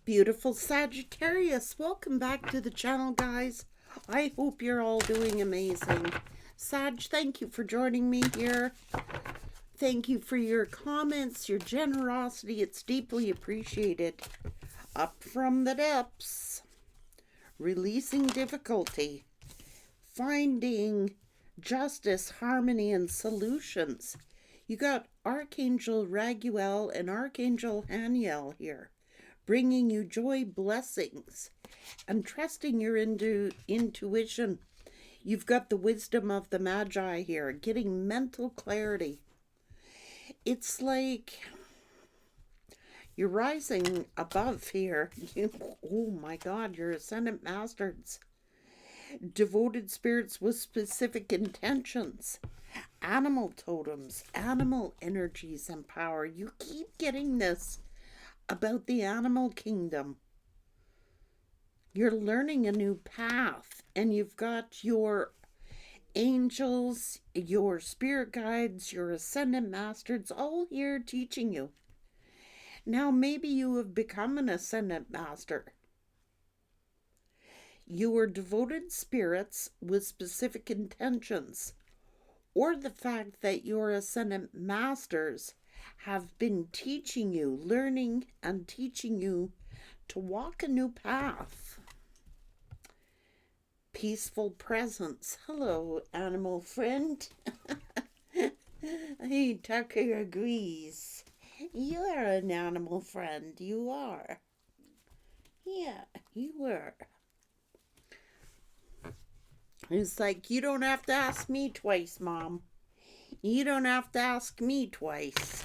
Beautiful Sagittarius, welcome back to the channel, guys. I hope you're all doing amazing. Sag, thank you for joining me here. Thank you for your comments, your generosity. It's deeply appreciated. Up from the depths, releasing difficulty, finding justice, harmony, and solutions. You got Archangel Raguel and Archangel Haniel here, bringing you joy, blessings, and trusting your intuition. You've got the wisdom of the Magi here, getting mental clarity. It's like you're rising above here. Oh my God, you're Ascendant Masters. Devoted spirits with specific intentions. Animal totems, animal energies and power. You keep getting this about the animal kingdom. You're learning a new path, and you've got your angels, your spirit guides, your ascendant masters all here teaching you. Now, maybe you have become an ascendant master. You are devoted spirits with specific intentions, or the fact that your ascendant masters have been teaching you, learning and teaching you to walk a new path. Peaceful presence. Hello, animal friend. Hey, Tucker agrees. You are an animal friend. You are. Yeah, you were. It's like, you don't have to ask me twice, Mom. You don't have to ask me twice.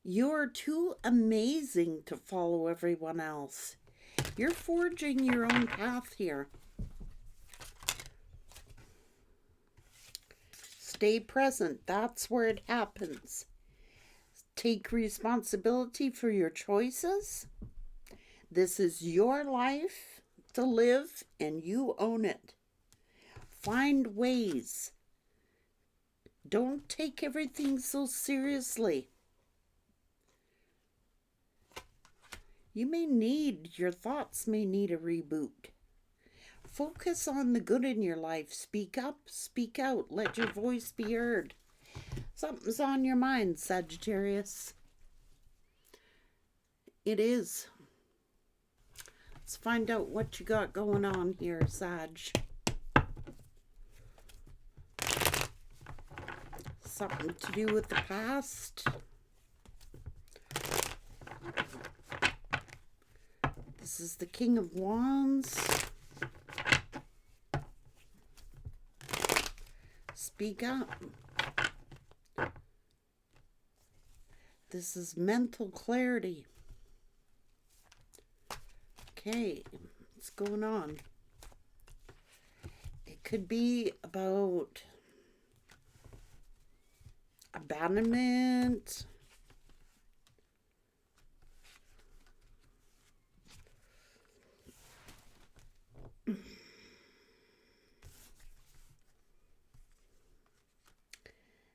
You're too amazing to follow everyone else. You're forging your own path here. Stay present. That's where it happens. Take responsibility for your choices. This is your life to live, and you own it. Find ways. Don't take everything so seriously. Your thoughts may need a reboot. Focus on the good in your life. Speak up, speak out. Let your voice be heard. Something's on your mind, Sagittarius. It is. Let's find out what you got going on here, Sag. Something to do with the past. This is the King of Wands. Speak up. This is mental clarity. Okay, what's going on? It could be about abandonment.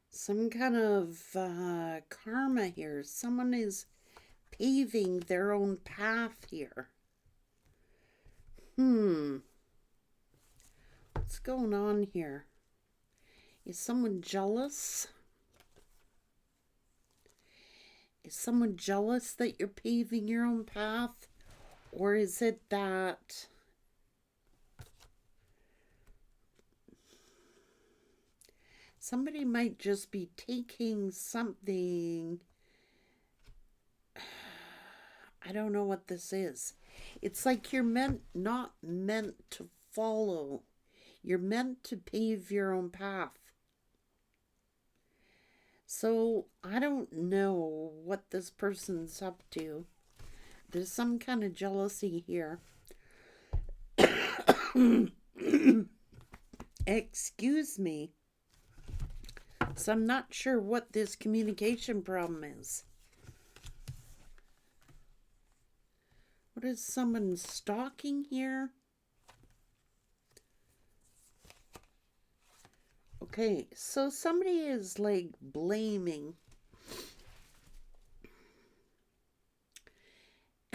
Some kind of karma here. Someone is paving their own path here. What's going on here? Is someone jealous? Is someone jealous that you're paving your own path? Or is it that somebody might just be taking something? I don't know what this is. It's like you're not meant to follow. You're meant to pave your own path. So I don't know what this person's up to. There's some kind of jealousy here. Excuse me. So I'm not sure what this communication problem is. What is someone stalking here? Okay, so somebody is like blaming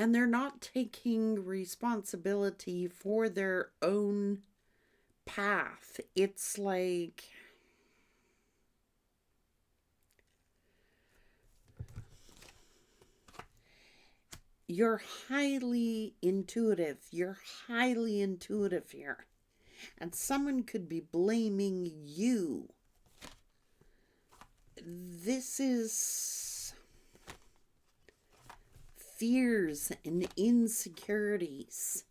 and they're not taking responsibility for their own path. It's like you're highly intuitive. You're highly intuitive here. And someone could be blaming you. This is fears and insecurities.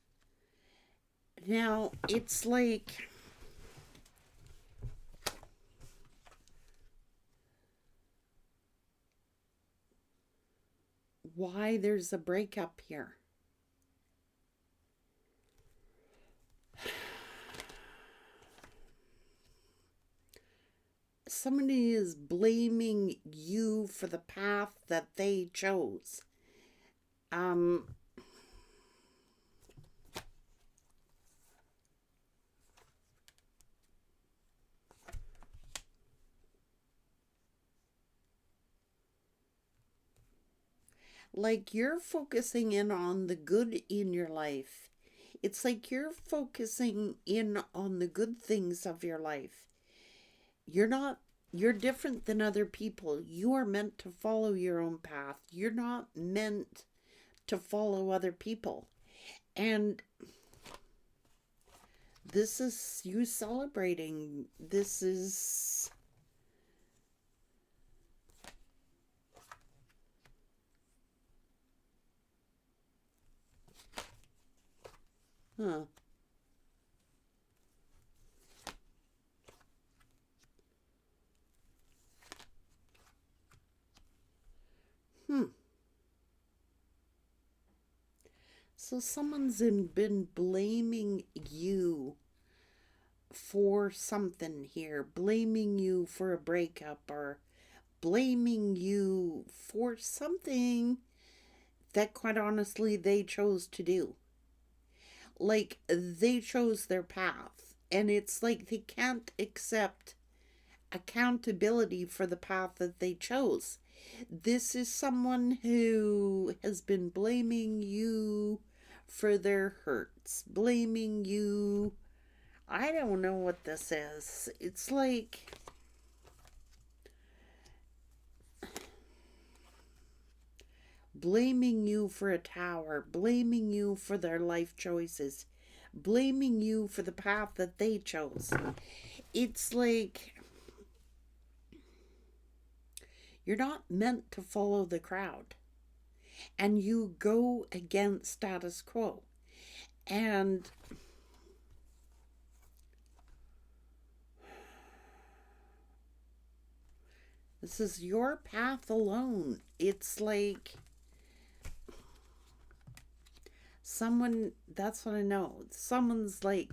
Now, it's like why there's a breakup here. Somebody is blaming you for the path that they chose. Like you're focusing in on the good in your life. It's like you're focusing in on the good things of your life. You're different than other people. You are meant to follow your own path. You're not meant to follow other people. And this is you celebrating. This is huh. So been blaming you for something here, blaming you for a breakup or blaming you for something that quite honestly they chose to do. Like they chose their path, and it's like they can't accept accountability for the path that they chose. This is someone who has been blaming you for their hurts, blaming you. I don't know what this is. It's like blaming you for a tower, blaming you for their life choices, blaming you for the path that they chose. It's like you're not meant to follow the crowd, and you go against status quo. And this is your path alone. It's like someone, that's what I know. Someone's like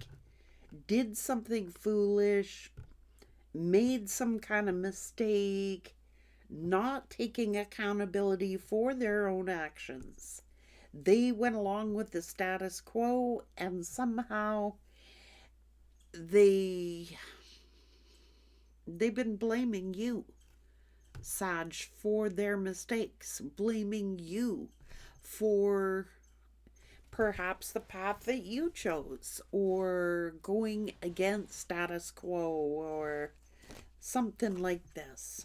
did something foolish, made some kind of mistake, not taking accountability for their own actions. They went along with the status quo, and somehow they've been blaming you, Sag, for their mistakes, blaming you for perhaps the path that you chose, or going against status quo, or something like this.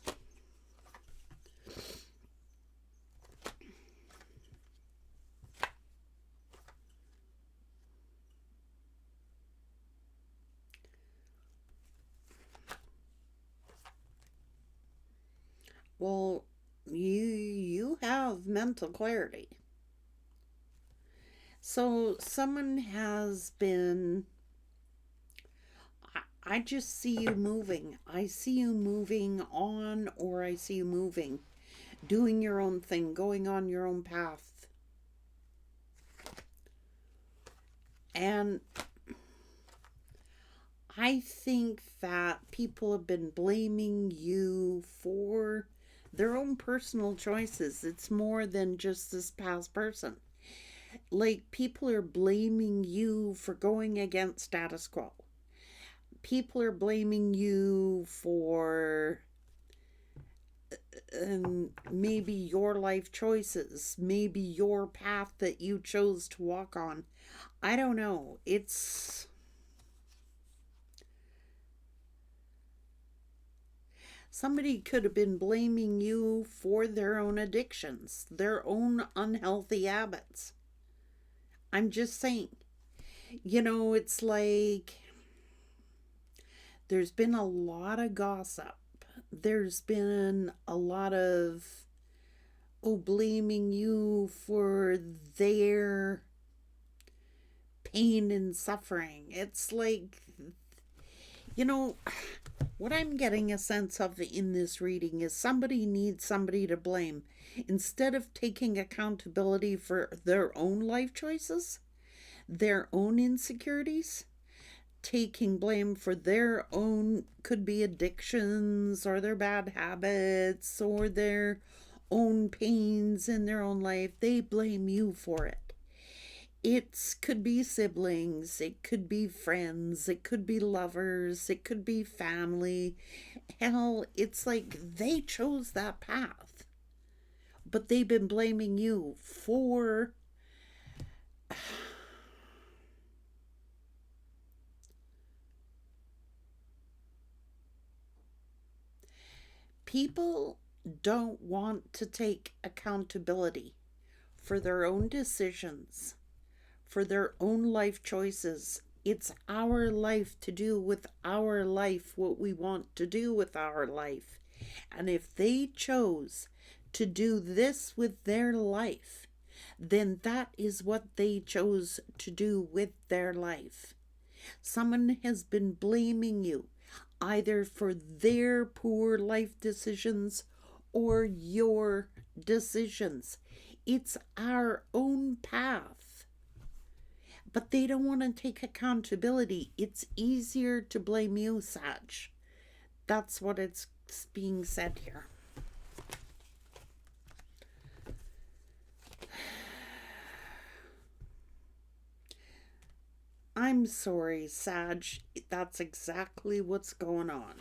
Well, you have mental clarity. So someone has been, I just see you moving. I see you moving on, or I see you moving, doing your own thing, going on your own path. And I think that people have been blaming you for their own personal choices. It's more than just this past person. Like, people are blaming you for going against status quo. People are blaming you for and maybe your life choices, maybe your path that you chose to walk on. I don't know. It's somebody could have been blaming you for their own addictions, their own unhealthy habits. I'm just saying. It's like there's been a lot of gossip. There's been a lot of, oh, blaming you for their pain and suffering. It's like, you know, what I'm getting a sense of in this reading is somebody needs somebody to blame. Instead of taking accountability for their own life choices, their own insecurities, taking blame for their own, could be addictions or their bad habits or their own pains in their own life, they blame you for it. It could be siblings, it could be friends, it could be lovers, it could be family. Hell, it's like they chose that path, but they've been blaming you for people don't want to take accountability for their own decisions, for their own life choices. It's our life to do with our life what we want to do with our life. And if they chose to do this with their life, then that is what they chose to do with their life. Someone has been blaming you either for their poor life decisions or your decisions. It's our own path. But they don't want to take accountability. It's easier to blame you, Sag. That's what it's being said here. I'm sorry, Sag. That's exactly what's going on.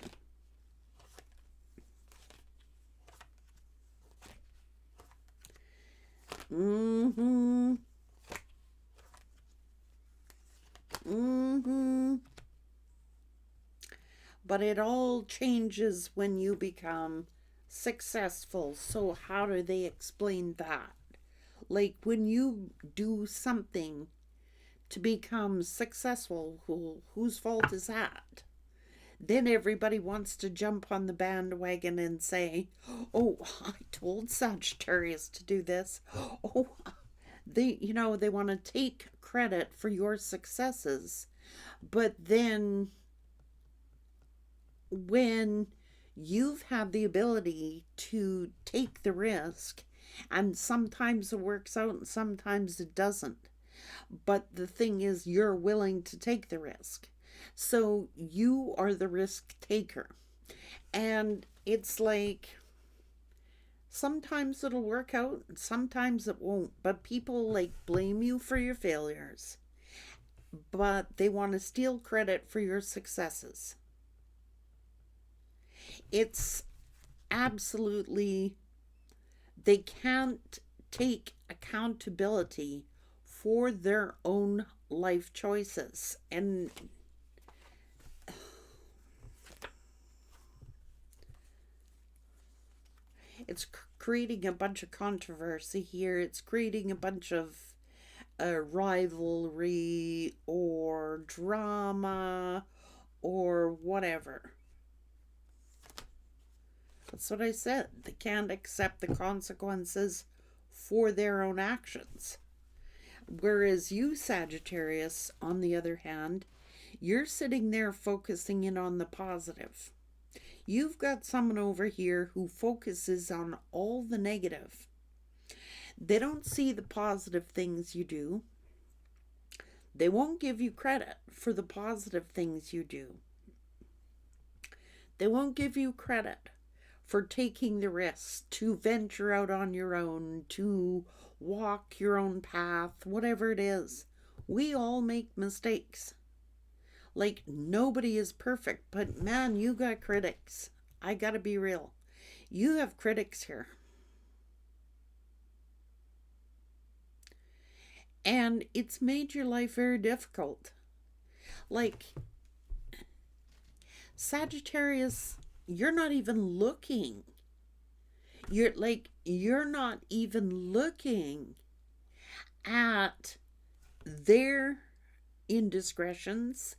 Mm-hmm. Mm-hmm. But it all changes when you become successful. So how do they explain that? Like when you do something to become successful, whose fault is that? Then everybody wants to jump on the bandwagon and say, oh, I told Sagittarius to do this. Oh, they want to take credit for your successes. But then when you've had the ability to take the risk, and sometimes it works out and sometimes it doesn't. But the thing is, you're willing to take the risk. So you are the risk taker. And it's like sometimes it'll work out, sometimes it won't. But people like blame you for your failures, but they want to steal credit for your successes. It's absolutely, they can't take accountability for their own life choices. And it's creating a bunch of controversy here. It's creating a bunch of rivalry or drama or whatever. That's what I said. They can't accept the consequences for their own actions. Whereas you, Sagittarius, on the other hand, you're sitting there focusing in on the positive. You've got someone over here who focuses on all the negative. They don't see the positive things you do. They won't give you credit for the positive things you do. They won't give you credit for taking the risks to venture out on your own, to walk your own path, whatever it is. We all make mistakes. Like, nobody is perfect, but man, you got critics. I gotta be real. You have critics here. And it's made your life very difficult. Like, Sagittarius, you're not even looking. You're not even looking at their indiscretions.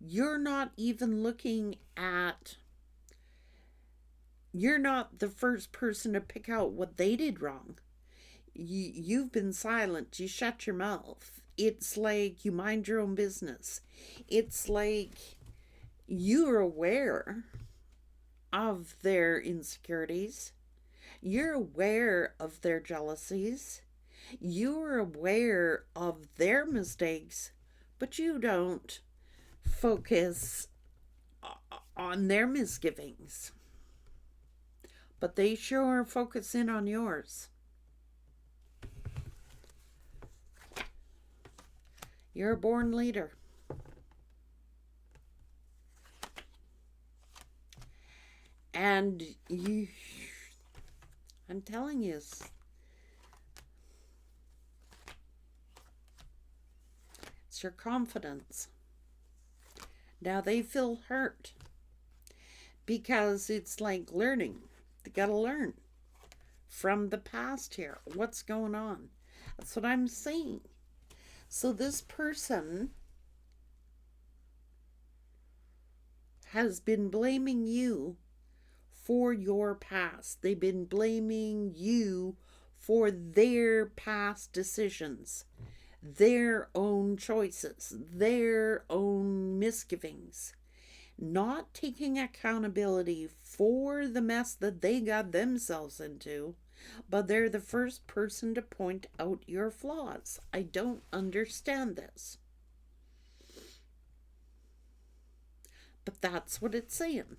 You're not even looking at, you're not the first person to pick out what they did wrong. You've been silent. You shut your mouth. It's like you mind your own business. It's like you're aware of their insecurities. You're aware of their jealousies. You're aware of their mistakes, but you don't focus on their misgivings. But they sure focus in on yours. You're a born leader. And I'm telling you, it's your confidence. Now they feel hurt because it's like learning. They gotta learn from the past here. What's going on? That's what I'm saying. So this person has been blaming you for your past. They've been blaming you for their past decisions, their own choices, their own misgivings, not taking accountability for the mess that they got themselves into, but they're the first person to point out your flaws. I don't understand this. But that's what it's saying.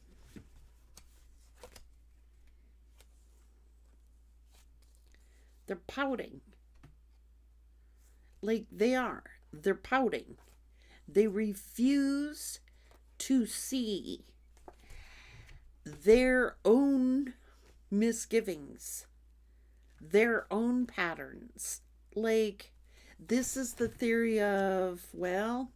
They're pouting. Like they are. They're pouting. They refuse to see their own misgivings, their own patterns. Like, this is the theory of, well,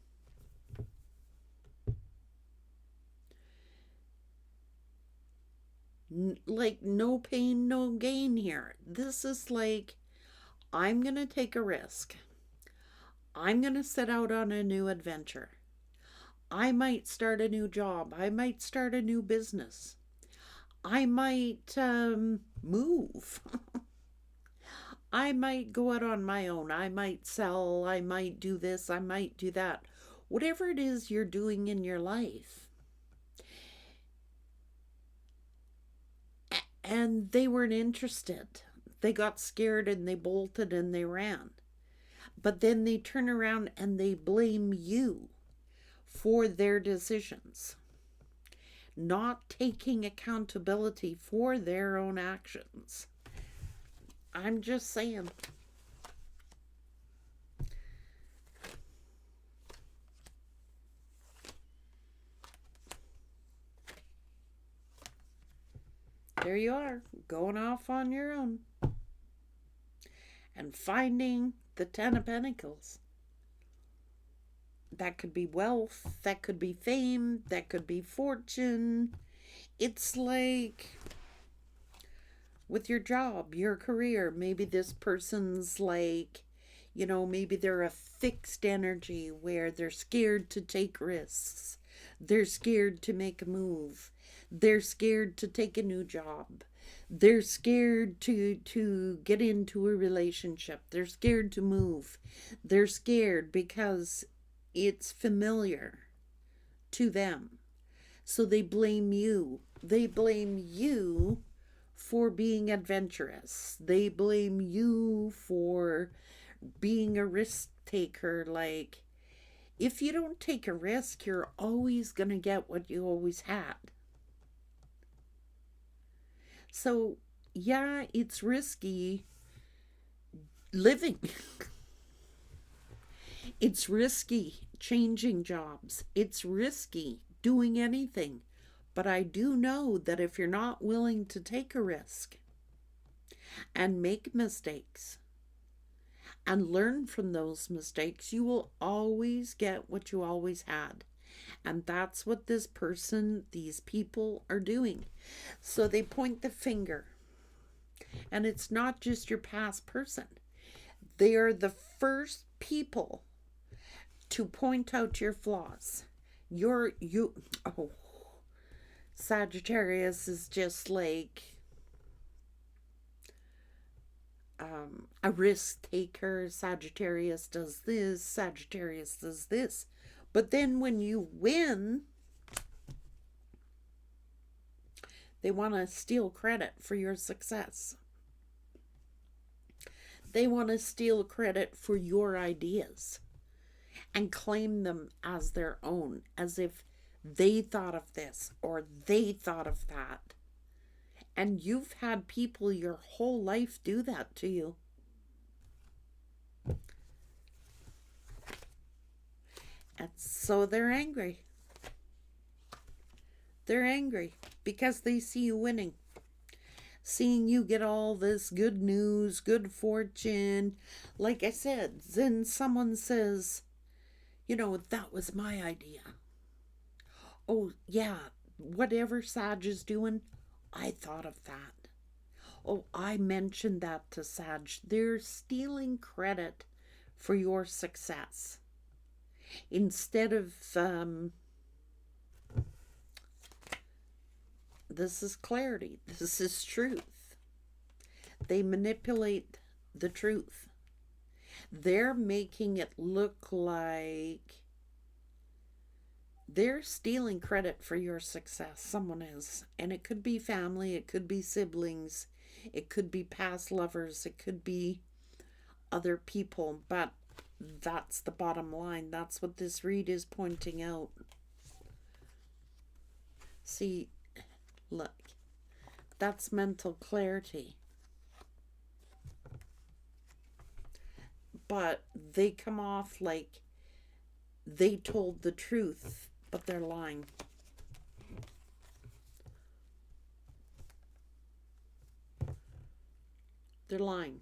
like no pain, no gain here. This is like, I'm going to take a risk. I'm going to set out on a new adventure. I might start a new job. I might start a new business. I might move. I might go out on my own. I might sell. I might do this. I might do that. Whatever it is you're doing in your life. And they weren't interested. They got scared and they bolted and they ran. But then they turn around and they blame you for their decisions, not taking accountability for their own actions. I'm just saying. There you are, going off on your own and finding the Ten of Pentacles. That could be wealth, that could be fame, that could be fortune. It's like with your job, your career, maybe this person's like, you know, maybe they're a fixed energy where they're scared to take risks. They're scared to make a move. They're scared to take a new job. They're scared to get into a relationship. They're scared to move. They're scared because it's familiar to them. So they blame you. They blame you for being adventurous. They blame you for being a risk taker. Like, if you don't take a risk, you're always going to get what you always had. So, yeah, it's risky living. It's risky changing jobs. It's risky doing anything. But I do know that if you're not willing to take a risk and make mistakes and learn from those mistakes, you will always get what you always had. And that's what this person, these people are doing. So they point the finger. And it's not just your past person. They are the first people to point out your flaws. Oh, Sagittarius is just like a risk taker. Sagittarius does this, Sagittarius does this. But then when you win, they want to steal credit for your success. They want to steal credit for your ideas and claim them as their own, as if they thought of this or they thought of that. And you've had people your whole life do that to you. And so they're angry. They're angry because they see you winning. Seeing you get all this good news, good fortune. Like I said, then someone says, that was my idea. Oh, yeah, whatever Sag is doing, I thought of that. Oh, I mentioned that to Sag. They're stealing credit for your success. Instead of, this is clarity. This is truth. They manipulate the truth. They're making it look like they're stealing credit for your success. Someone is. And it could be family. It could be siblings. It could be past lovers. It could be other people. But that's the bottom line. That's what this read is pointing out. See, look. That's mental clarity. But they come off like they told the truth, but they're lying. They're lying.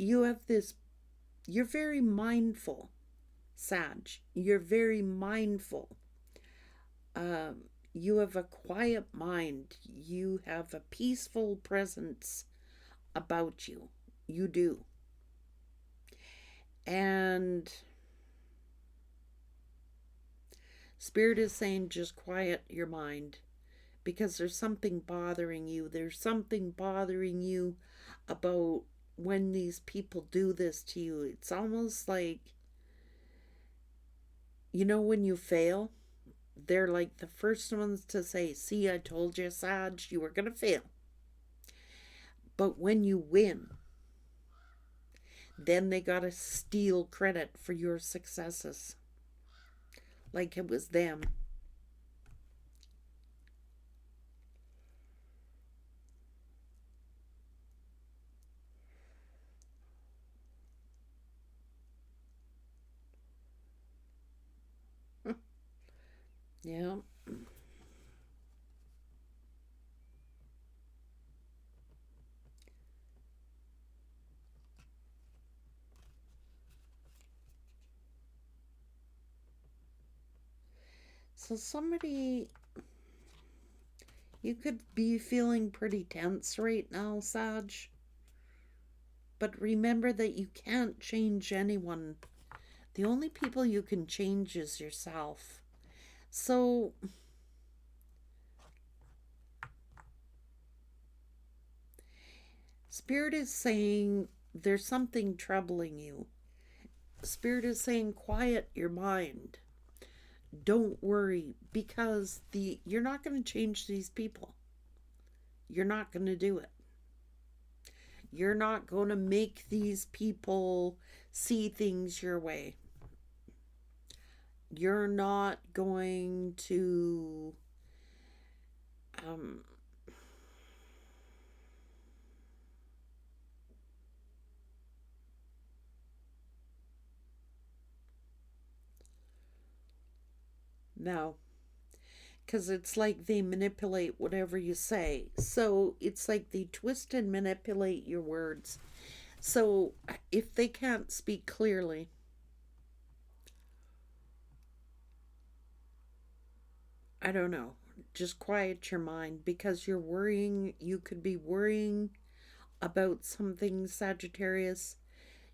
You have this, you're very mindful, Sag. You're very mindful. You have a quiet mind. You have a peaceful presence about you. You do. And Spirit is saying just quiet your mind because there's something bothering you. There's something bothering you about when these people do this to you. It's almost like, when you fail, they're like the first ones to say, see, I told you, Sag, you were going to fail. But when you win, then they got to steal credit for your successes. Like it was them. Yeah. So somebody, you could be feeling pretty tense right now, Sag. But remember that you can't change anyone. The only people you can change is yourself. So Spirit is saying there's something troubling you. Spirit is saying quiet your mind. Don't worry, because you're not going to change these people. You're not going to do it. You're not going to make these people see things your way. You're not going to Um, no, because it's like they manipulate whatever you say. So it's like they twist and manipulate your words. So if they can't speak clearly, I don't know, just quiet your mind because you're worrying. You could be worrying about something, Sagittarius.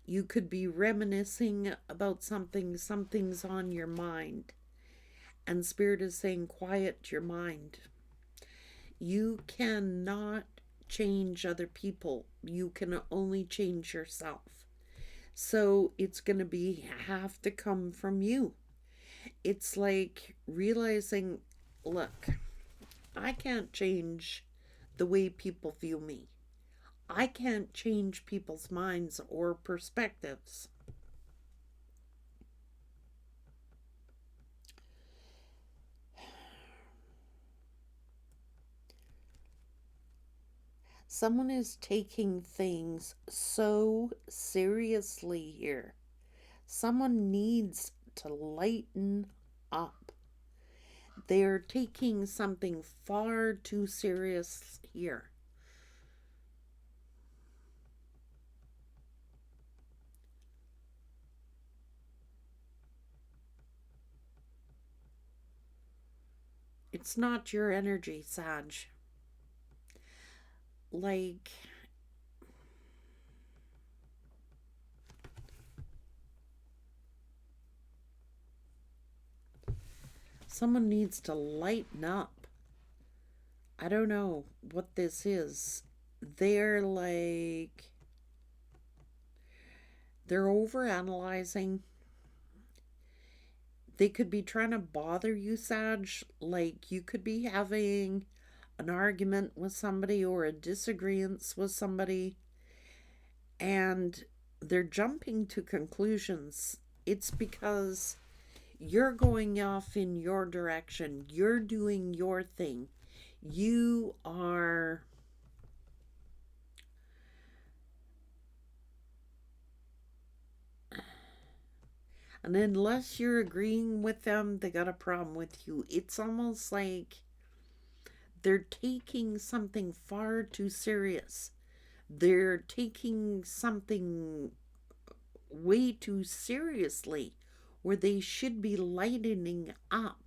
You could be reminiscing about something, something's on your mind. And Spirit is saying, quiet your mind. You cannot change other people, you can only change yourself. So it's going to be have to come from you. It's like realizing, look, I can't change the way people view me. I can't change people's minds or perspectives. Someone is taking things so seriously here. Someone needs to lighten up. They're taking something far too serious here. It's not your energy, Sag. Like, someone needs to lighten up. I don't know what this is. They're like, they're over analyzing. They could be trying to bother you, Sag. Like, you could be having an argument with somebody or a disagreement with somebody, and they're jumping to conclusions. It's because you're going off in your direction, you're doing your thing, you are. And unless you're agreeing with them, they got a problem with you. It's almost like they're taking something far too serious. They're taking something way too seriously where they should be lightening up.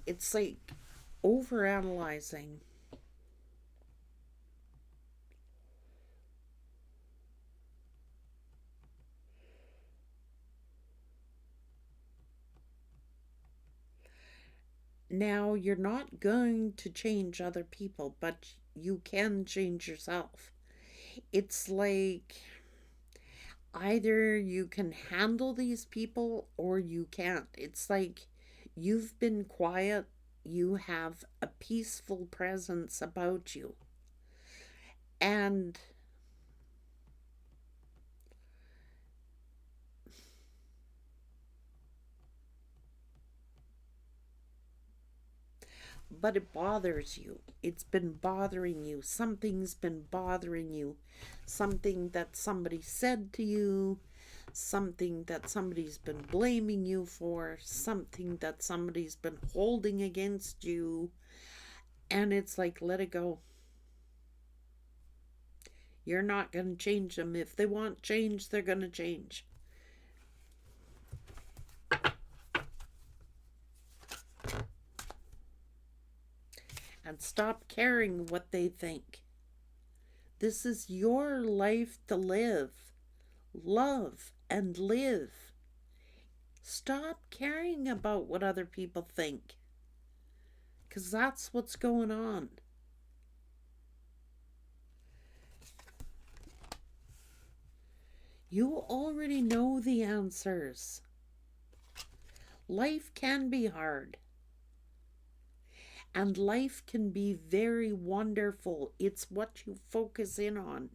It's like overanalyzing. Now, you're not going to change other people, but you can change yourself. It's like either you can handle these people or you can't. It's like you've been quiet, you have a peaceful presence about you. And but it bothers you. It's been bothering you. Something's been bothering you. Something that somebody said to you, something that somebody's been blaming you for, something that somebody's been holding against you. And it's like, let it go. You're not going to change them. If they want change, they're going to change. And stop caring what they think. This is your life to live. Love and live. Stop caring about what other people think. Because that's what's going on. You already know the answers. Life can be hard. And life can be very wonderful. It's what you focus in on.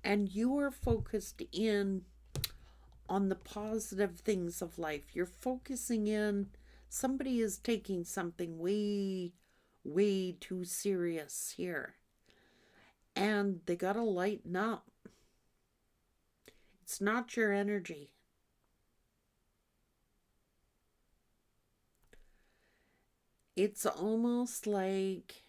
And you are focused in on the positive things of life. You're focusing in Somebody is taking something way, way too serious here. And they gotta lighten up. It's not your energy. It's almost like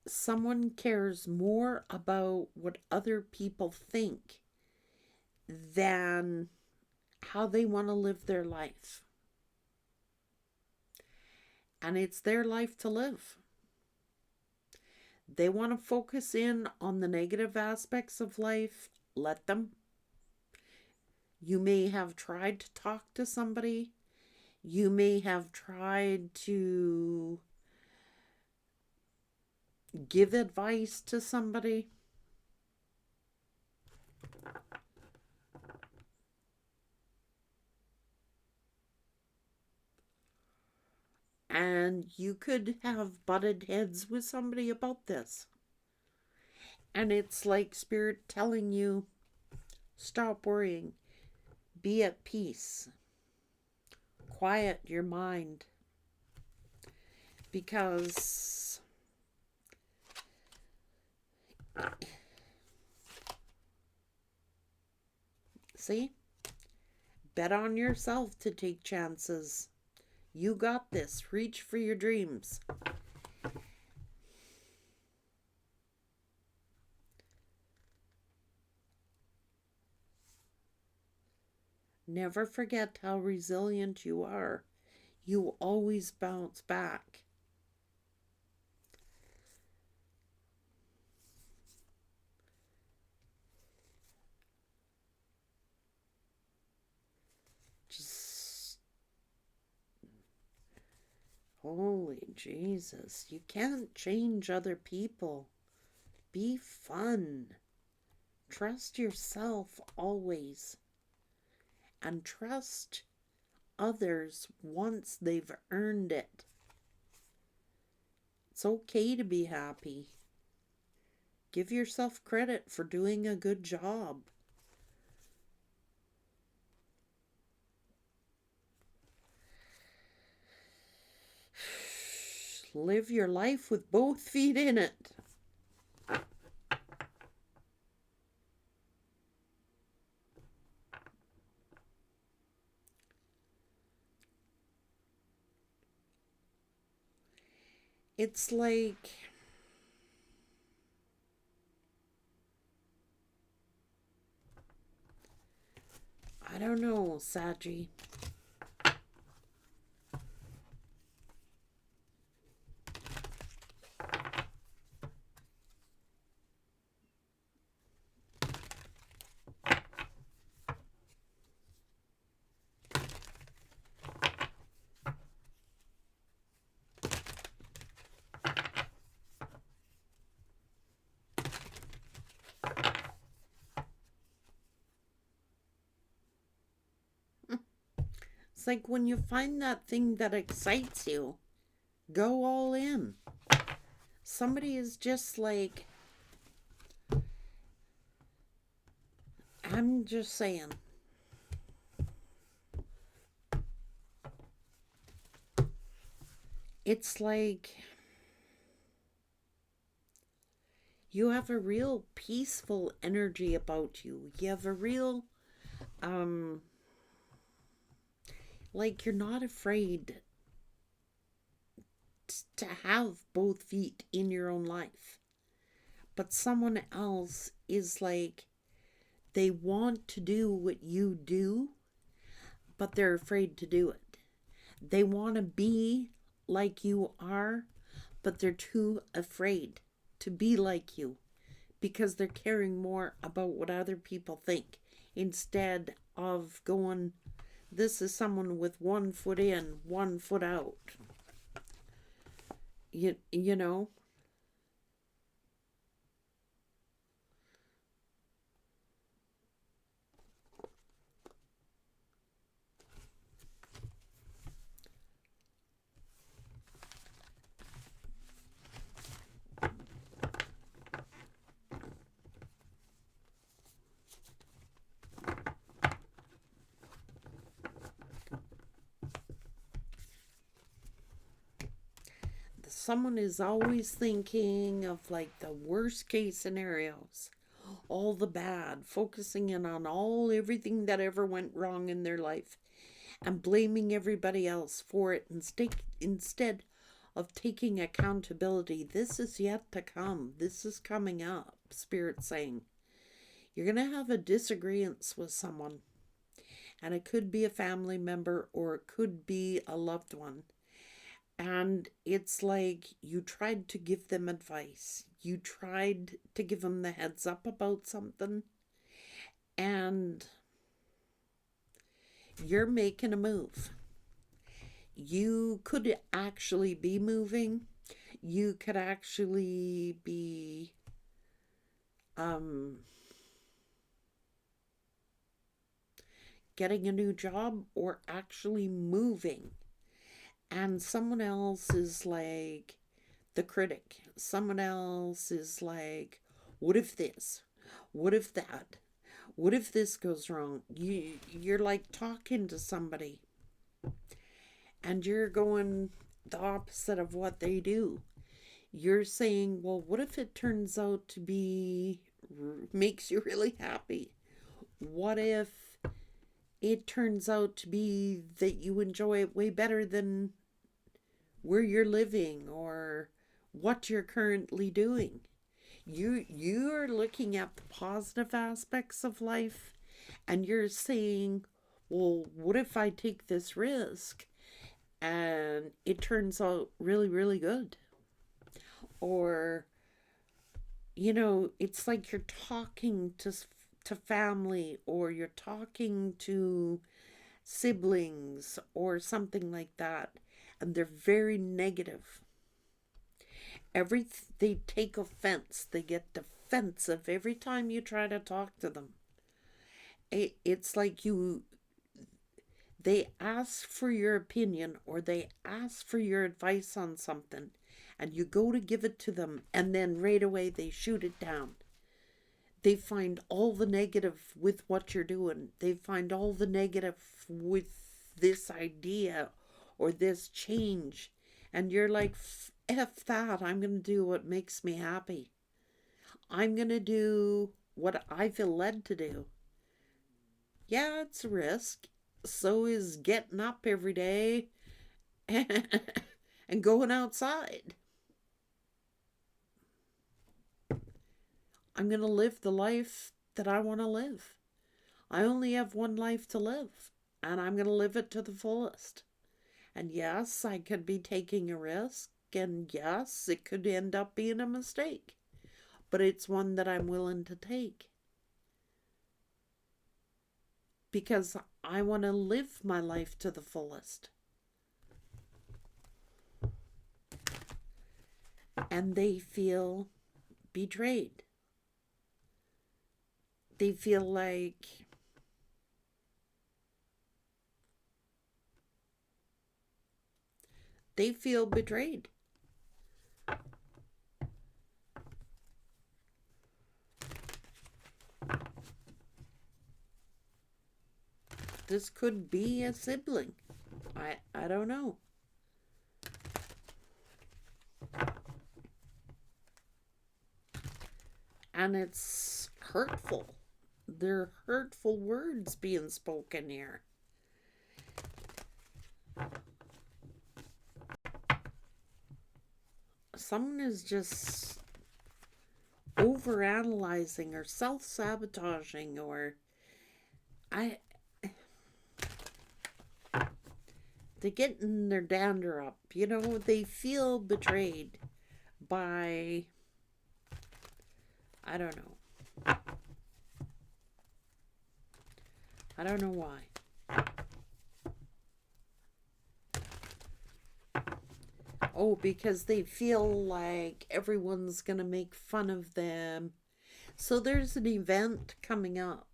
someone cares more about what other people think than how they want to live their life. And it's their life to live. They want to focus in on the negative aspects of life. Let them. You may have tried to talk to somebody. You may have tried to give advice to somebody. And you could have butted heads with somebody about this. And it's like Spirit telling you, stop worrying. Be at peace. Quiet your mind. Because see? Bet on yourself to take chances. You got this. Reach for your dreams. Never forget how resilient you are. You will always bounce back. Just, holy Jesus, you can't change other people. Be fun. Trust yourself always. And trust others once they've earned it. It's okay to be happy. Give yourself credit for doing a good job. Live your life with both feet in it. It's like I don't know, Saggy. It's like when you find that thing that excites you, go all in. Somebody is just like, I'm just saying. It's like you have a real peaceful energy about you. You have a real, like you're not afraid to have both feet in your own life. But someone else is like, they want to do what you do, but they're afraid to do it. They want to be like you are, but they're too afraid to be like you because they're caring more about what other people think instead of going, this is someone with one foot in, one foot out. You know? someone is always thinking of like the worst case scenarios, all the bad, focusing in on everything that ever went wrong in their life and blaming everybody else for it instead of taking accountability. This is yet to come. This is coming up. Spirit saying you're going to have a disagreement with someone, and it could be a family member or it could be a loved one. And it's like you tried to give them advice. You tried to give them the heads up about something, and you're making a move. You could actually be moving. You could actually be getting a new job or actually moving. And someone else is like the critic. Someone else is like, what if this? What if that? What if this goes wrong? You're like talking to somebody and you're going the opposite of what they do. You're saying, well, what if it turns out to be, makes you really happy? What if it turns out to be that you enjoy it way better than where you're living or what you're currently doing? You're looking at the positive aspects of life and you're saying, well, what if I take this risk and it turns out really, really good? Or, it's like you're talking to family, or you're talking to siblings or something like that, and they're very negative. They take offense. They get defensive every time you try to talk to them. It's like they ask for your opinion or they ask for your advice on something, and you go to give it to them, and then right away they shoot it down. They find all the negative with what you're doing. They find all the negative with this idea or this change. And you're like, F that. I'm going to do what makes me happy. I'm going to do what I feel led to do. Yeah, it's a risk. So is getting up every day and going outside. I'm going to live the life that I want to live. I only have one life to live, and I'm going to live it to the fullest. And yes, I could be taking a risk, and yes, it could end up being a mistake, but it's one that I'm willing to take because I want to live my life to the fullest. And they feel betrayed. They feel like betrayed. This could be a sibling. I don't know. And it's hurtful. They're hurtful words being spoken here. Someone is just overanalyzing or self-sabotaging, or they're getting their dander up. They feel betrayed by, I don't know. I don't know why. Oh, because they feel like everyone's going to make fun of them. So there's an event coming up.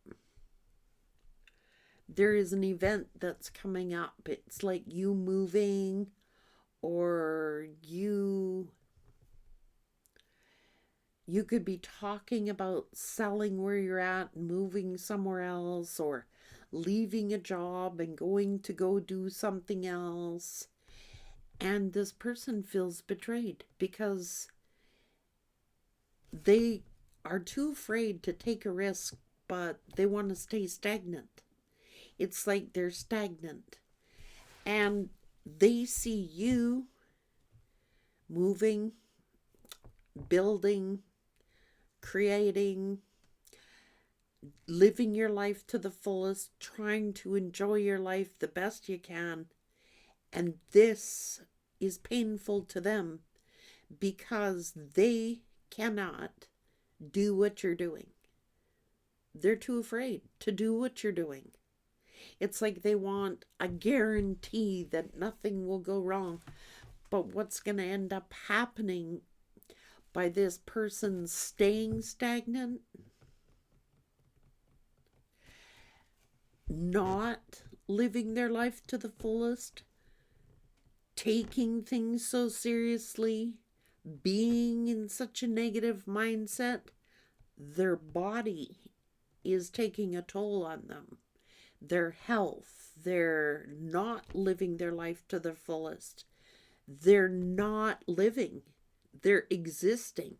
There is an event that's coming up. It's like you moving, or you could be talking about selling where you're at and moving somewhere else, or leaving a job and going to go do something else. And this person feels betrayed because they are too afraid to take a risk, but they want to stay stagnant. It's like they're stagnant. And they see you moving, building, creating, living your life to the fullest, trying to enjoy your life the best you can. And this is painful to them because they cannot do what you're doing. They're too afraid to do what you're doing. It's like they want a guarantee that nothing will go wrong. But what's going to end up happening by this person staying stagnant, not living their life to the fullest, taking things so seriously, being in such a negative mindset, their body is taking a toll on them. Their health, they're not living their life to the fullest. They're not living. They're existing.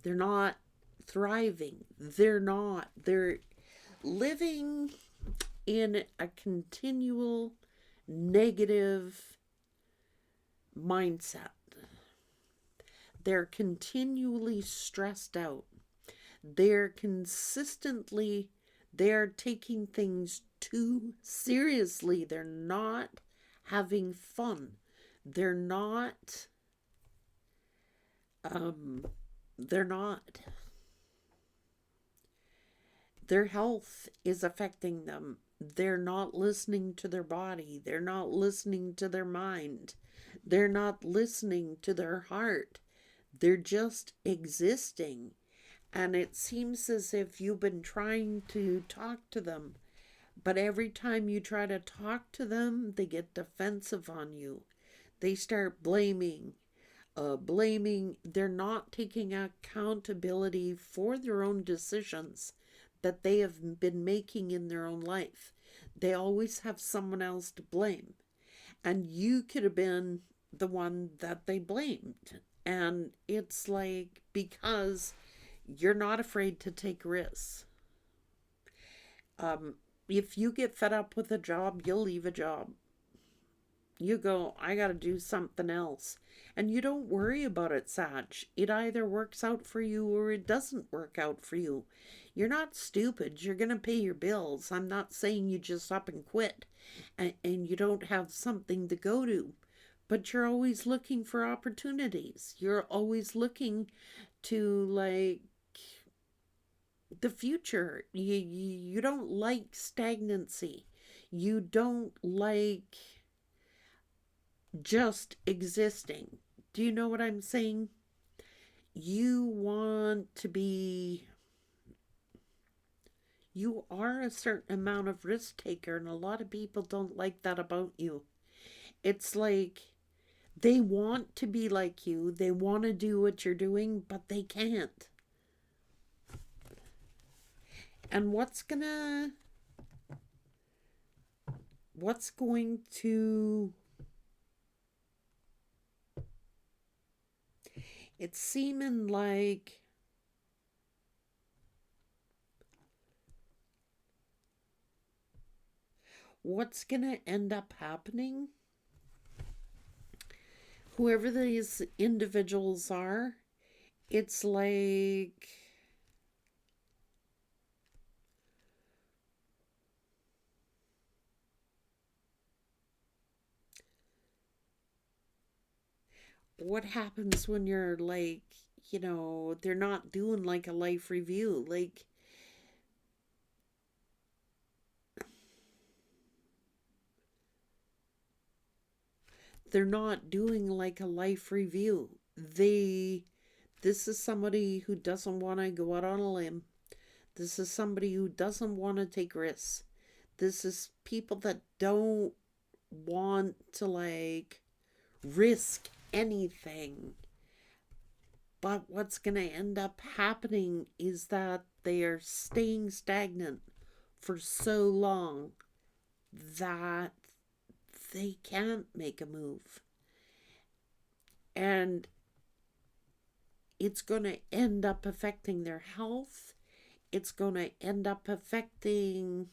They're not thriving. They're living in a continual negative mindset. They're continually stressed out. They're taking things too seriously. They're not having fun. They're not. Their health is affecting them. They're not listening to their body. They're not listening to their mind. They're not listening to their heart. They're just existing. And it seems as if you've been trying to talk to them, but every time you try to talk to them, they get defensive on you. They start blaming. They're not taking accountability for their own decisions that they have been making in their own life. They always have someone else to blame. And you could have been the one that they blamed. And it's like, because you're not afraid to take risks. If you get fed up with a job, you'll leave a job. You go, I got to do something else. And you don't worry about it, Sag. It either works out for you or it doesn't work out for you. You're not stupid. You're going to pay your bills. I'm not saying you just up and quit and you don't have something to go to. But you're always looking for opportunities. You're always looking to, like, the future. You don't like stagnancy. You don't like just existing. Do you know what I'm saying? You want to be... You are a certain amount of risk taker, and a lot of people don't like that about you. It's like they want to be like you. They want to do what you're doing, but they can't. And what's going to... It's seeming like what's going to end up happening, whoever these individuals are, it's like what happens when you're like, they're not doing like a life review. Like, they're not doing like a life review. This is somebody who doesn't want to go out on a limb. This is somebody who doesn't want to take risks. This is people that don't want to, like, risk anything. But what's going to end up happening is that they are staying stagnant for so long that they can't make a move. And it's going to end up affecting their health. It's going to end up affecting...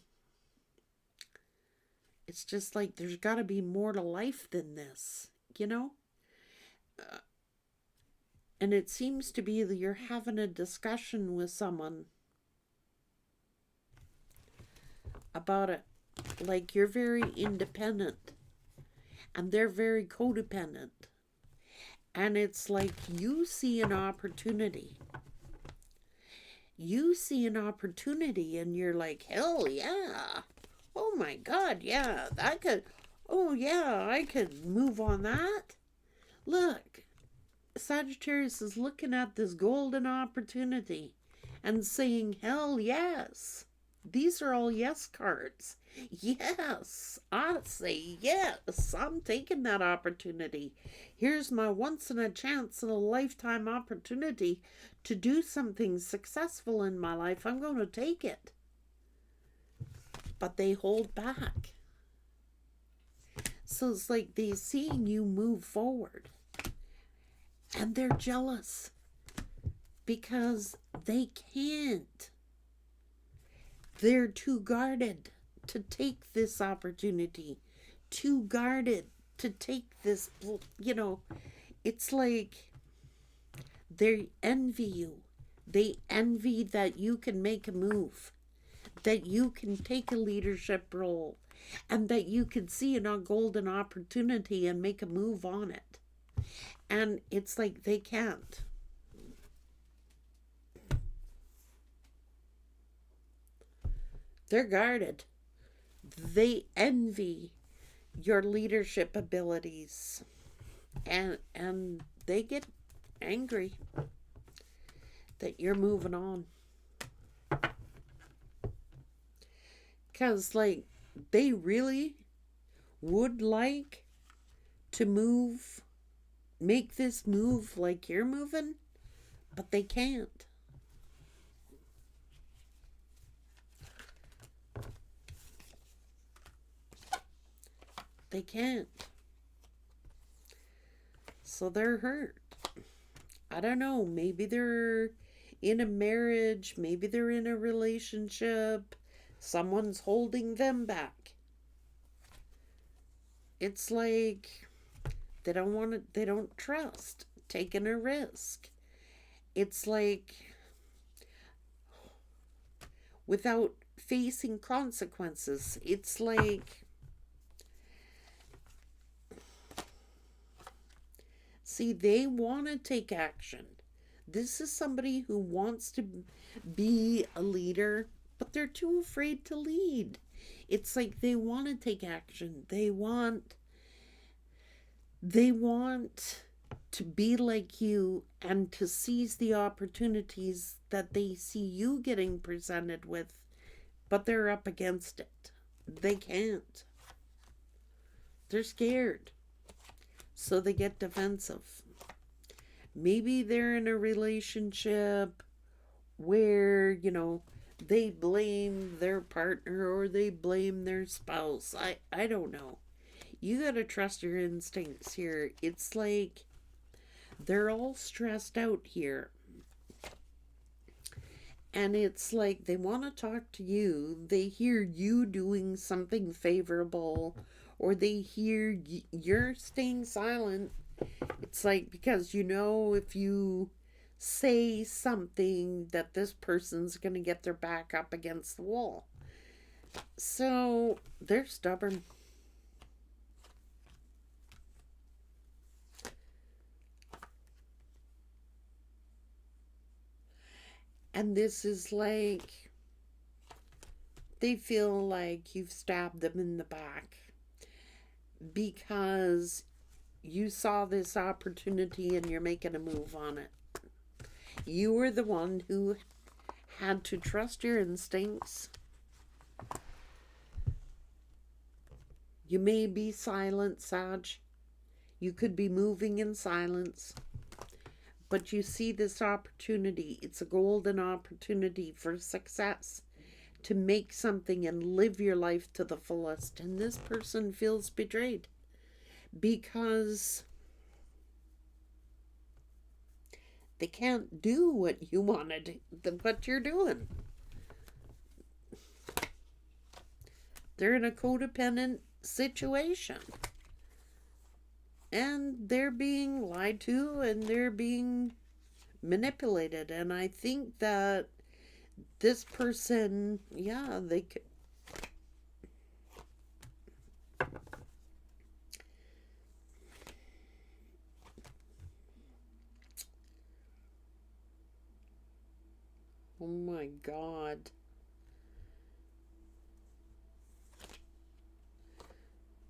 It's just like there's got to be more to life than this, you know? And it seems to be that you're having a discussion with someone about it. Like, you're very independent and they're very codependent. And it's like you see an opportunity. You see an opportunity and you're like, hell yeah. Oh my God, yeah, that could, oh yeah, I could move on that. Look, Sagittarius is looking at this golden opportunity and saying, hell yes. These are all yes cards. Yes, I say yes. I'm taking that opportunity. Here's my once in a chance in a lifetime opportunity to do something successful in my life. I'm going to take it. But they hold back. So it's like they're seeing you move forward. And they're jealous because they can't. They're too guarded to take this opportunity. Too guarded to take this, you know, it's like they envy you. They envy that you can make a move, that you can take a leadership role, and that you can see a golden opportunity and make a move on it. And it's like they can't. They're guarded. They envy your leadership abilities. And they get angry that you're moving on. Because, like, they really would like to make this move like you're moving, but they can't. They can't. So they're hurt. I don't know. Maybe they're in a marriage. Maybe they're in a relationship. Someone's holding them back. It's like they don't want to, they don't trust taking a risk. It's like without facing consequences. It's like, see, they want to take action. This is somebody who wants to be a leader, but they're too afraid to lead. It's like they want to take action. They want to be like you and to seize the opportunities that they see you getting presented with, but they're up against it. They can't. They're scared. So they get defensive. Maybe they're in a relationship where, you know, they blame their partner or they blame their spouse. I don't know. You gotta trust your instincts here. It's like they're all stressed out here. And it's like they want to talk to you. They hear you doing something favorable, or they hear you're staying silent. It's like, because you know if you say something that this person's going to get their back up against the wall. So they're stubborn. And this is like, they feel like you've stabbed them in the back because you saw this opportunity and you're making a move on it. You were the one who had to trust your instincts. You may be silent, Sag. You could be moving in silence. But you see this opportunity. It's a golden opportunity for success. to make something and live your life to the fullest. And this person feels betrayed because they can't do what you wanted, what you're doing. They're in a codependent situation. And they're being lied to and they're being manipulated. And I think that this person, yeah, they could. Oh my God.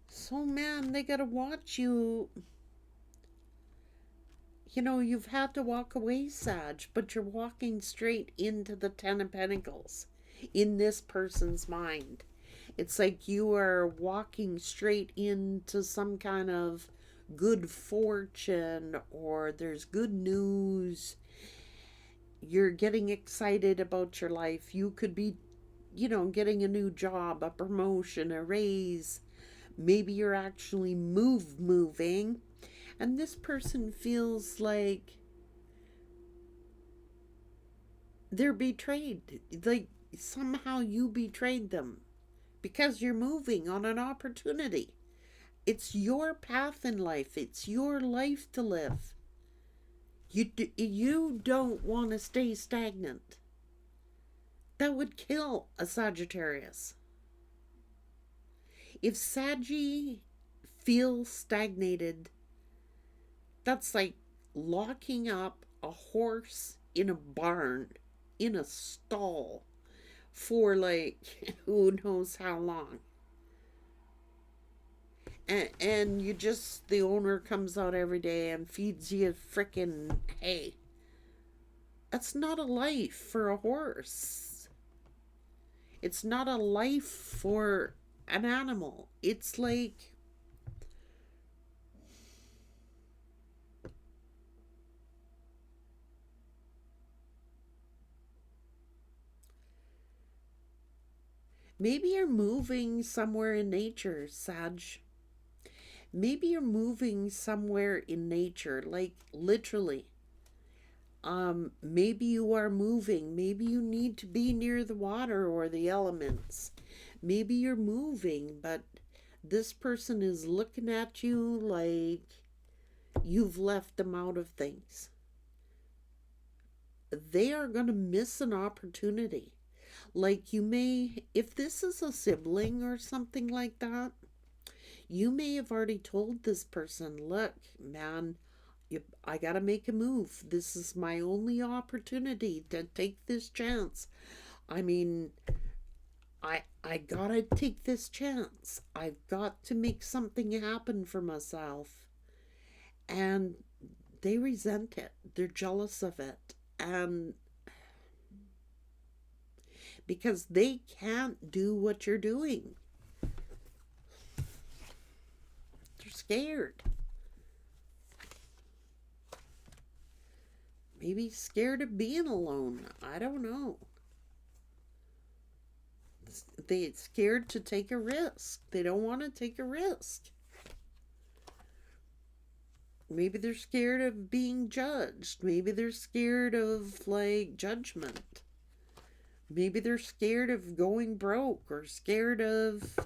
So, man, they gotta watch you. You know, you've had to walk away, Sag, but you're walking straight into the Ten of Pentacles in this person's mind. It's like you are walking straight into some kind of good fortune, or there's good news. You're getting excited about your life. You could be, you know, getting a new job, a promotion, a raise. Maybe you're actually moving. And this person feels like they're betrayed. Like somehow you betrayed them because you're moving on an opportunity. It's your path in life. It's your life to live. You don't want to stay stagnant. That would kill a Sagittarius. If Saggy feels stagnated, that's like locking up a horse in a barn, in a stall, for like who knows how long. And you just, the owner comes out every day and feeds you frickin' hay. That's not a life for a horse. It's not a life for an animal. It's like, maybe you're moving somewhere in nature, Sag. Maybe you're moving somewhere in nature, like literally. Maybe you are moving. Maybe you need to be near the water or the elements. Maybe you're moving, but this person is looking at you like you've left them out of things. They are going to miss an opportunity. Like you may, if this is a sibling or something like that, you may have already told this person, look, man, I gotta make a move. This is my only opportunity to take this chance. I mean, I gotta take this chance. I've got to make something happen for myself. And they resent it. They're jealous of it. And because they can't do what you're doing. They're scared. Maybe scared of being alone. I don't know. They're scared to take a risk. They don't want to take a risk. Maybe they're scared of being judged. Maybe they're scared of, like, judgment. Maybe they're scared of going broke or scared of...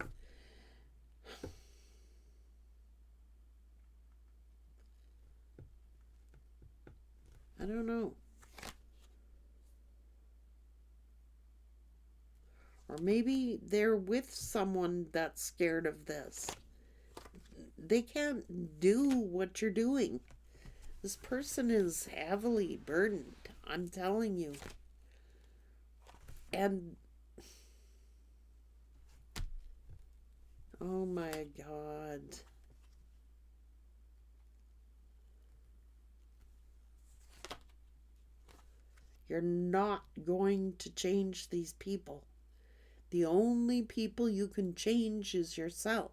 I don't know. Or maybe they're with someone that's scared of this. They can't do what you're doing. This person is heavily burdened, I'm telling you. And oh my God. You're not going to change these people. The only people you can change is yourself.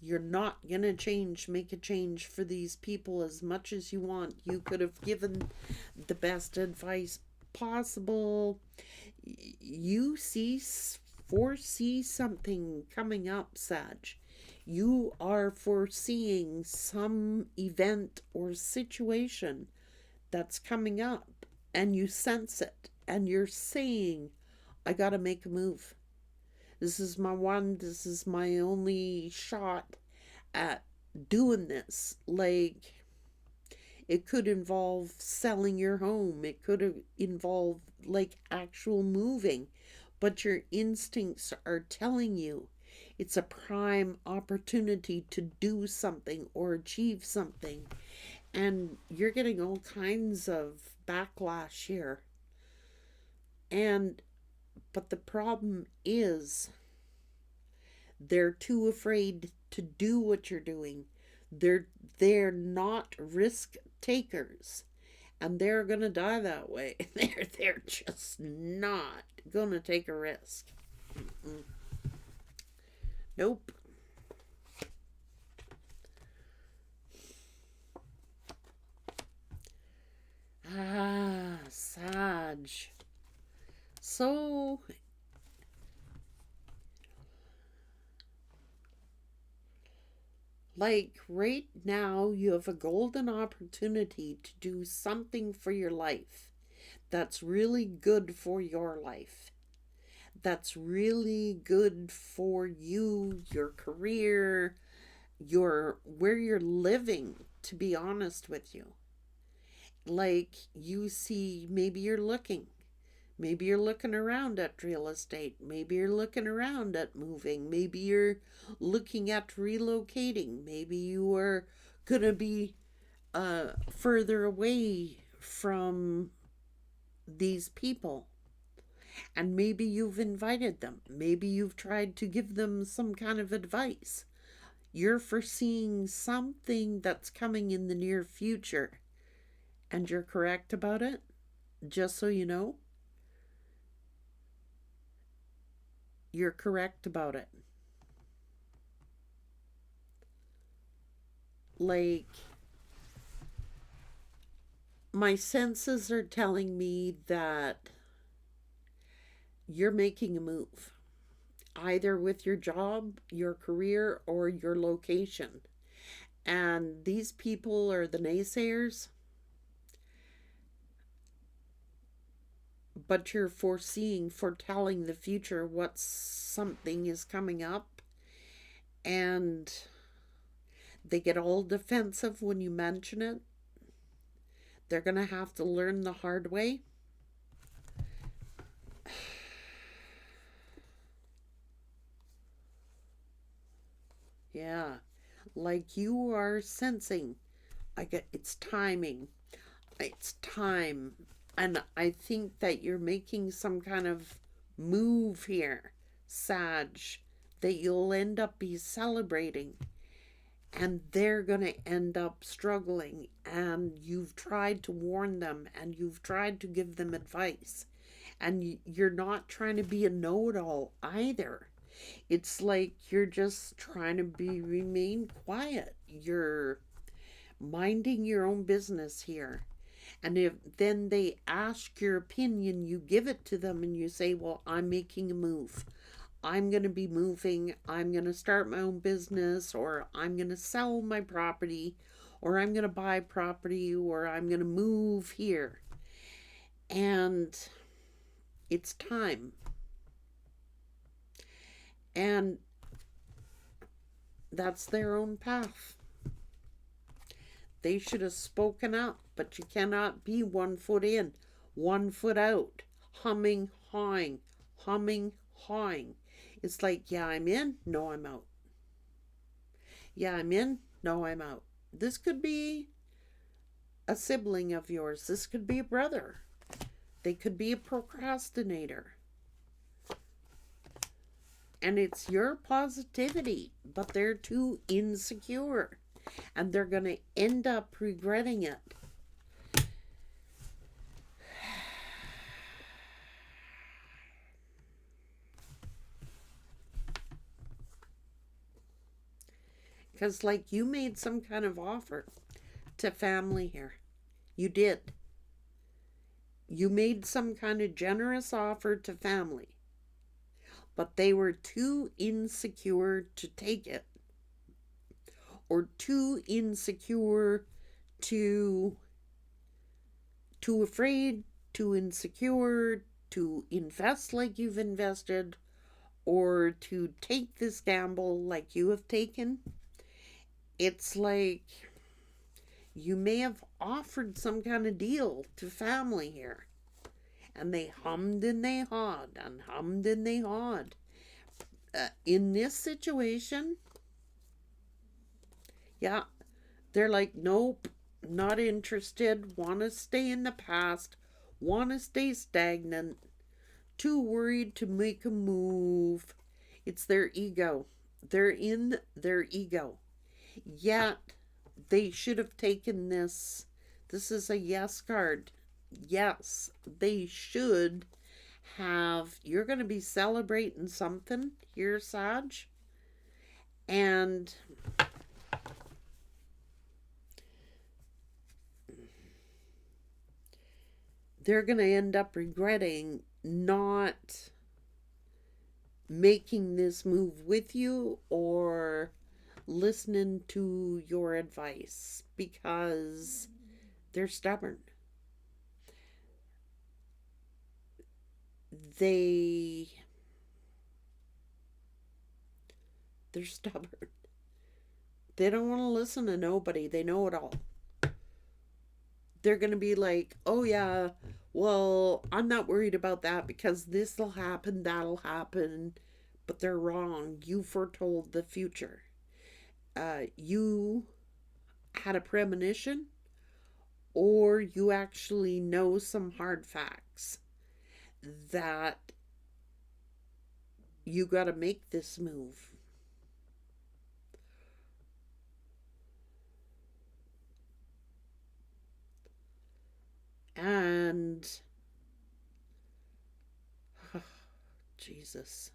You're not going to make a change for these people as much as you want. You could have given the best advice possible, you foresee something coming up, Sag. You are foreseeing some event or situation that's coming up, and you sense it, and you're saying, I gotta make a move. This is my only shot at doing this. Like, it could involve selling your home, it could involve like actual moving, but your instincts are telling you it's a prime opportunity to do something or achieve something. And you're getting all kinds of backlash here. And but the problem is they're too afraid to do what you're doing. They're they're not risk takers, and they're gonna die that way. They're just not gonna take a risk. Mm-mm. Nope. Ah, Sag. So, like right now, you have a golden opportunity to do something for your life that's really good for your life. That's really good for you, your career, your where you're living, to be honest with you. Like you see, maybe you're looking around at real estate, maybe you're looking around at moving, maybe you're looking at relocating, maybe you are gonna be further away from these people, and maybe you've invited them, maybe you've tried to give them some kind of advice. You're foreseeing something that's coming in the near future, and you're correct about it. Just so you know, you're correct about it. Like, my senses are telling me that you're making a move, either with your job, your career, or your location. And these people are the naysayers, but you're foretelling the future, what something is coming up, and they get all defensive when you mention it. They're going to have to learn the hard way. Yeah, like you are sensing, I get it's timing. It's time. And I think that you're making some kind of move here, Sag, that you'll end up be celebrating, and they're going to end up struggling, and you've tried to warn them, and you've tried to give them advice, and you're not trying to be a know-it-all either. It's like you're just trying to remain quiet. You're minding your own business here. And if then they ask your opinion, you give it to them and you say, well, I'm making a move. I'm going to be moving. I'm going to start my own business, or I'm going to sell my property, or I'm going to buy property, or I'm going to move here. And it's time. And that's their own path. They should have spoken up, but you cannot be 1 foot in, 1 foot out, humming, hawing, humming, hawing. It's like, yeah, I'm in, no, I'm out. Yeah, I'm in, no, I'm out. This could be a sibling of yours. This could be a brother. They could be a procrastinator. And it's your positivity, but they're too insecure. And they're going to end up regretting it. Because, like, you made some kind of offer to family here. You did. You made some kind of generous offer to family, but they were too insecure to take it, or too insecure to, too afraid, too insecure to invest like you've invested, or to take this gamble like you have taken. It's like you may have offered some kind of deal to family here, and they hummed and they hawed and hummed and they hawed. In this situation, yeah, they're like, nope, not interested, want to stay in the past, want to stay stagnant, too worried to make a move. It's their ego. They're in their ego. Yet, they should have taken this. This is a yes card. Yes, they should have. You're going to be celebrating something here, Sag. And they're going to end up regretting not making this move with you or listening to your advice, because they're stubborn. They're stubborn. They don't want to listen to nobody. They know it all. They're going to be like, oh yeah, well, I'm not worried about that because this'll happen, that'll happen. But they're wrong. You foretold the future. You had a premonition, or you actually know some hard facts that you got to make this move. And oh, Jesus,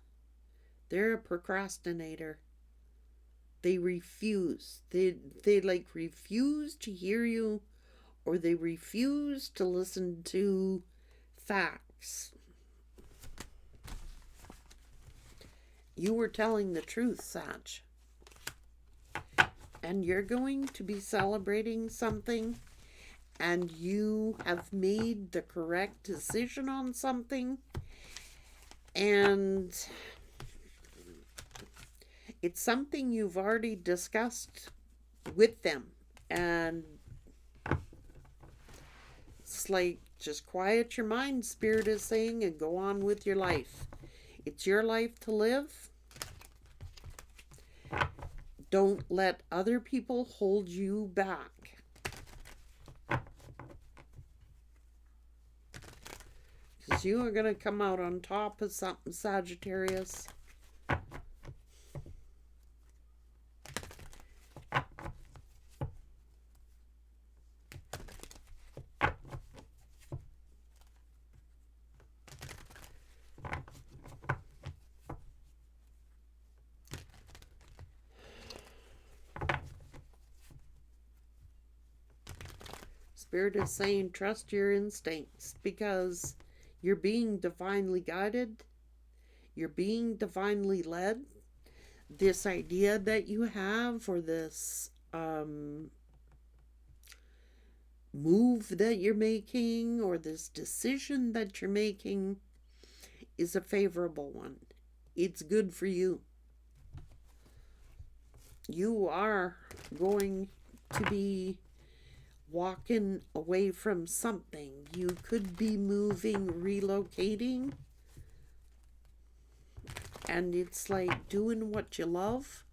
they're a procrastinator. They refuse. They like refuse to hear you, or they refuse to listen to facts. You were telling the truth, Sag. And you're going to be celebrating something, and you have made the correct decision on something, and it's something you've already discussed with them. And it's like, just quiet your mind, Spirit is saying, and go on with your life. It's your life to live. Don't let other people hold you back. Because you are going to come out on top of something, Sagittarius. Spirit is saying trust your instincts, because you're being divinely guided. You're being divinely led. This idea that you have, or this move that you're making, or this decision that you're making, is a favorable one. It's good for you. You are going to be walking away from something. You could be moving, relocating, and it's like doing what you love,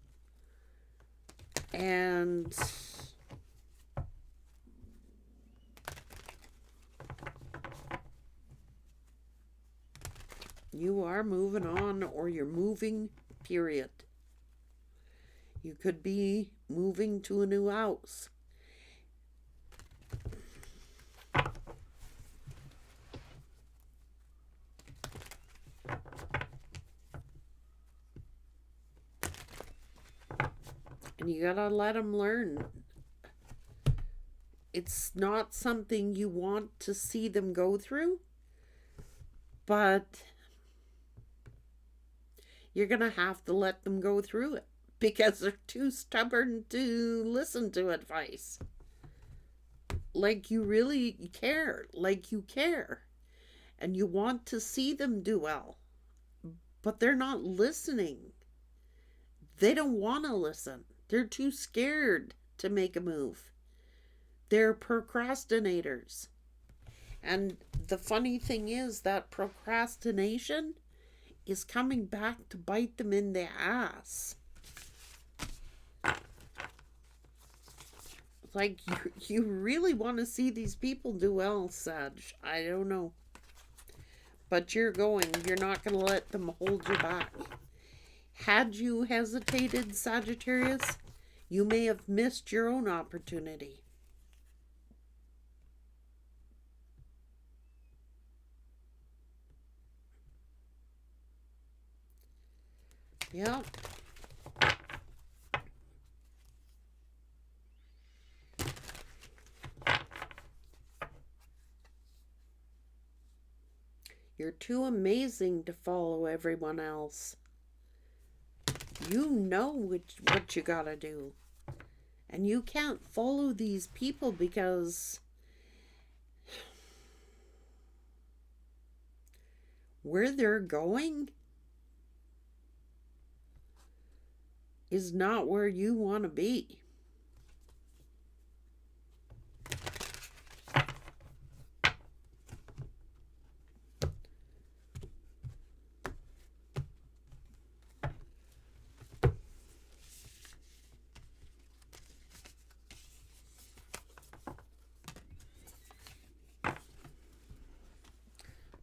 and you are moving on, or you're moving, period. You could be moving to a new house. And you gotta let them learn. it's not something you want to see them go through, but you're going to have to let them go through it because they're too stubborn to listen to advice. Like you really care, like you care, and you want to see them do well, but they're not listening. They don't want to listen. They're too scared to make a move. They're procrastinators. And the funny thing is that procrastination is coming back to bite them in the ass. Like, you really want to see these people do well, Sag. I don't know. But you're going. You're not going to let them hold you back. Had you hesitated, Sagittarius, you may have missed your own opportunity. Yeah. You're too amazing to follow everyone else. You know what you gotta do. And you can't follow these people because where they're going is not where you want to be.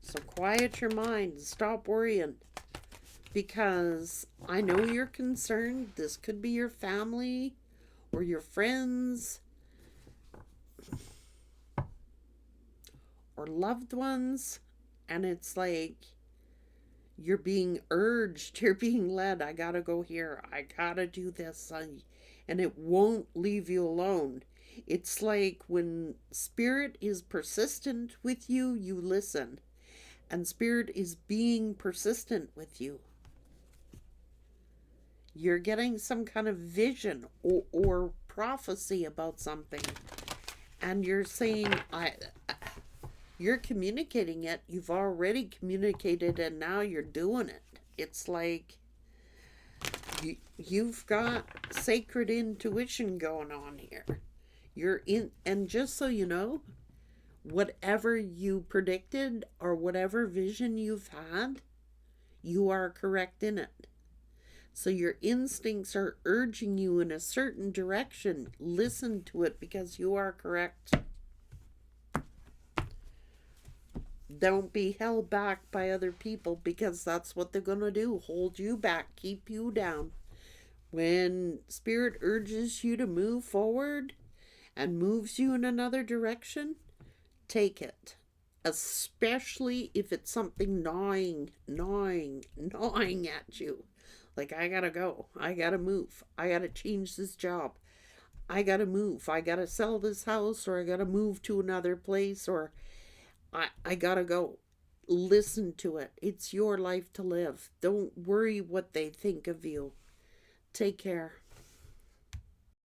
So quiet your mind, stop worrying, because I know you're concerned. This could be your family or your friends or loved ones, and it's like you're being urged, you're being led. I gotta go here, I gotta do this, and it won't leave you alone. It's like when spirit is persistent with you, you listen. And spirit is being persistent with you. You're getting some kind of vision or prophecy about something. And you're saying, you're communicating it. You've already communicated and now you're doing it. It's like you've got sacred intuition going on here. You're in, and just so you know, whatever you predicted or whatever vision you've had, you are correct in it. So your instincts are urging you in a certain direction. Listen to it because you are correct. Don't be held back by other people because that's what they're going to do. Hold you back, keep you down. When spirit urges you to move forward and moves you in another direction, take it. Especially if it's something gnawing at you. Like, I gotta go. I gotta move. I gotta change this job. I gotta move. I gotta sell this house, or I gotta move to another place, or I gotta go. Listen to it. It's your life to live. Don't worry what they think of you. Take care.